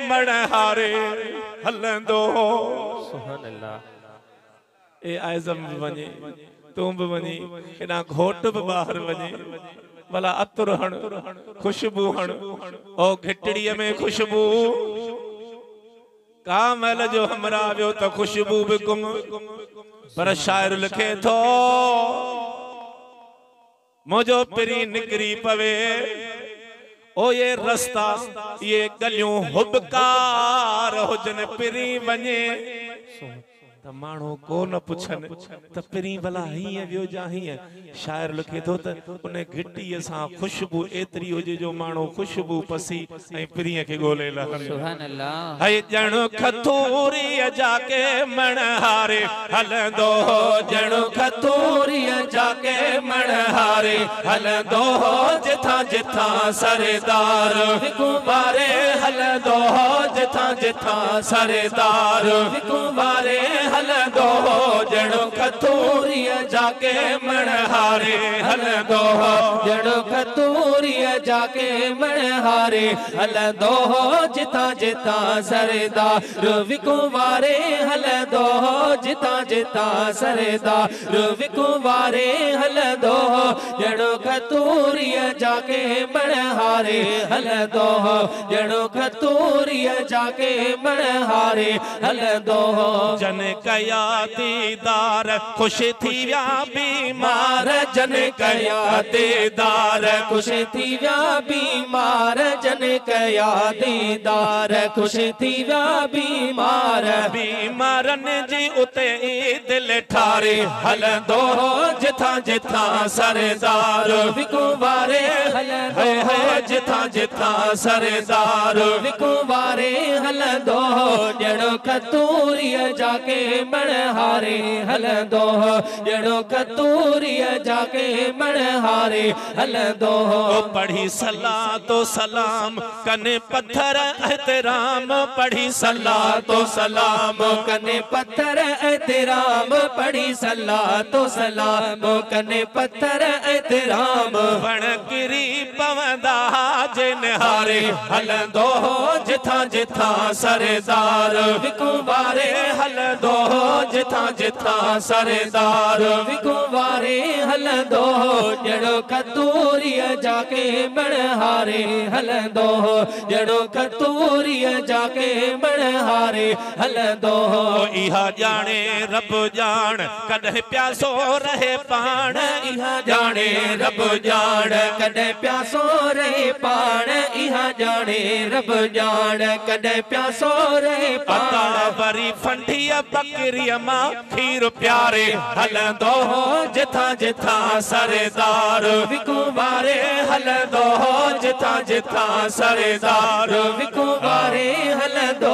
मण हारे हलंदो सुभान अल्लाह ए आज़म भी वञे तू भी वञी एॾा घोट भी ॿाहिरि वञे भला अतर हण खुशबू हण ओ घिटड़ीअ में खुशबू कामल जो हमरा वियो त खुशबू भी गुम पर शायर लिखे थो मुझो पिरी निकरी पवे ओ ये रास्ता ये गलियों हुबकार हुजन पिरी वञे त माण्हू को न पुछन त पिरी भला हीअं वियो जा हीअं शायर लिखे थो त उन घिटीअ सां खुशबू एतिरी हुजे जो माण्हू खुशबू पसी ऐं पिरीअ खे ॻोल्हे लहंदो सुभान अल्लाह है ॼण खतूरीअ जाके मण हारे हलंदो ॼण खतूरीअ जाके मण हारे हलंदो जिथां जिथां सरदार विकुमारे हलंदो जिथां जिथां सरदार विकुमारे हलंदो ॼण खतूरीअ जाके मण हारे हलंदो ॼण खतूरीअ जाके मण हारे हलंदो जिथां जिथां सरदार विकुमारे हलंदो जिथां जिथां सरदार विकुमारे हलंदो ॼण खतूरीअ जाके मण हारे हलंदो ॼण खतूरीअ जाके मण हारे हलंदो जन कया दीदार खुश थी विया बीमार जन कया दीदार खुश थी विया बीमार जन कया दीदार खुश थी विया बीमार बीमारन जी उते दिल ठारे हलंदो जिथां जिथां सरदार विकुमारे हलंदो जिथां जिथां सरदार विकुमारे हलंदो ॼण खतूरीअ जाके मण हारे हलंदो ॼण खतूरीअ जाके मण हारे हलंदो पढ़ी सलाह तो सलाम कने पत्थर एहतराम पढ़ी सलाह तो सलाम कने पत्थर एहतराम पढ़ी सलाह तो सलाम कने पत्थर एहतराम वण किरी पवंदा जिन हारे हलंदो जिथां जिथां सरदार विकुमारे हलंदो जिथां जिथां सरदार विकुमारे हलंदो ॼण खतूरीअ जाके मण हारे हलंदो ॼण खतूरीअ जाके मण हारे हलंदो इहा ॼाणे रब ॼाण कॾहिं प्यासो रहे पाण इहा ॼाणे रब ॼाण कॾहिं प्यासो रहे पाण इहा ॼाणे रब ॼाण कॾहिं प्यासो रहे पाण वरी फंडीअ बकरीअ मां खीर प्यारे हलंदो जिथां जिथां सरदार विकुमारे हलंदो जिथां जिथां सरदार विकुमारे हलंदो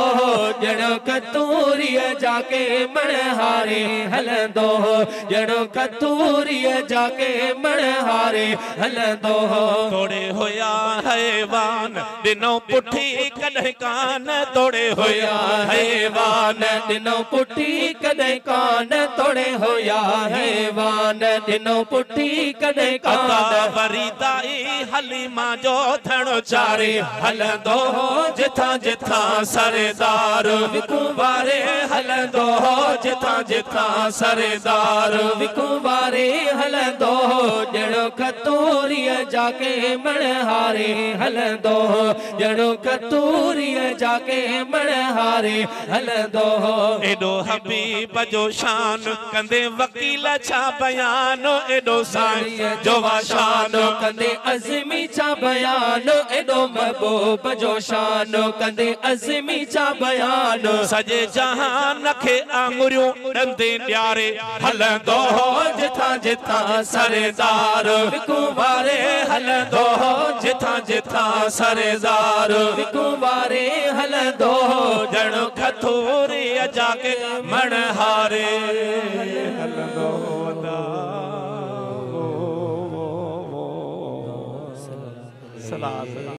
ॼण खतूरीअ जाके मण हारे हलंदो ॼण खतूरीअ जाके मण हारे हलंदो तोड़े होया हैवान ॾिनो पुठी कॾहिं कान तोड़े होया हैवान ॾिनो पुठी कॾहिं कान तोड़े होया हैवान ॾिनो पुठी कॾहिं कान वरी दाई हलीमा जो थणो चारे हलंदो जिथां जिथां सरदार विकुमारे हलंदो जिथां जिथां सरदार विकुमारे हलंदो ॼण खतूरीअ जाके मण हारे हलंदो ॼण खतूरीअ जाके मण हारे हलंदो एॾो हबीब जो शान कंदे वकील छा बयान एॾो साईं जो शान कंदे अज़मी छा बयान एॾो महबूब जो शान कंदे अज़मी छा बयान सॼे जहान खे आङुरियूं ॾंदे ॾियारे हलंदो जिथां जिथां सरदार विकुमारे हलंदो जिथां जिथां सरदार विकुमारे हलंदो ॼण खतूरीअ जाके मण हारे हलंदो सलात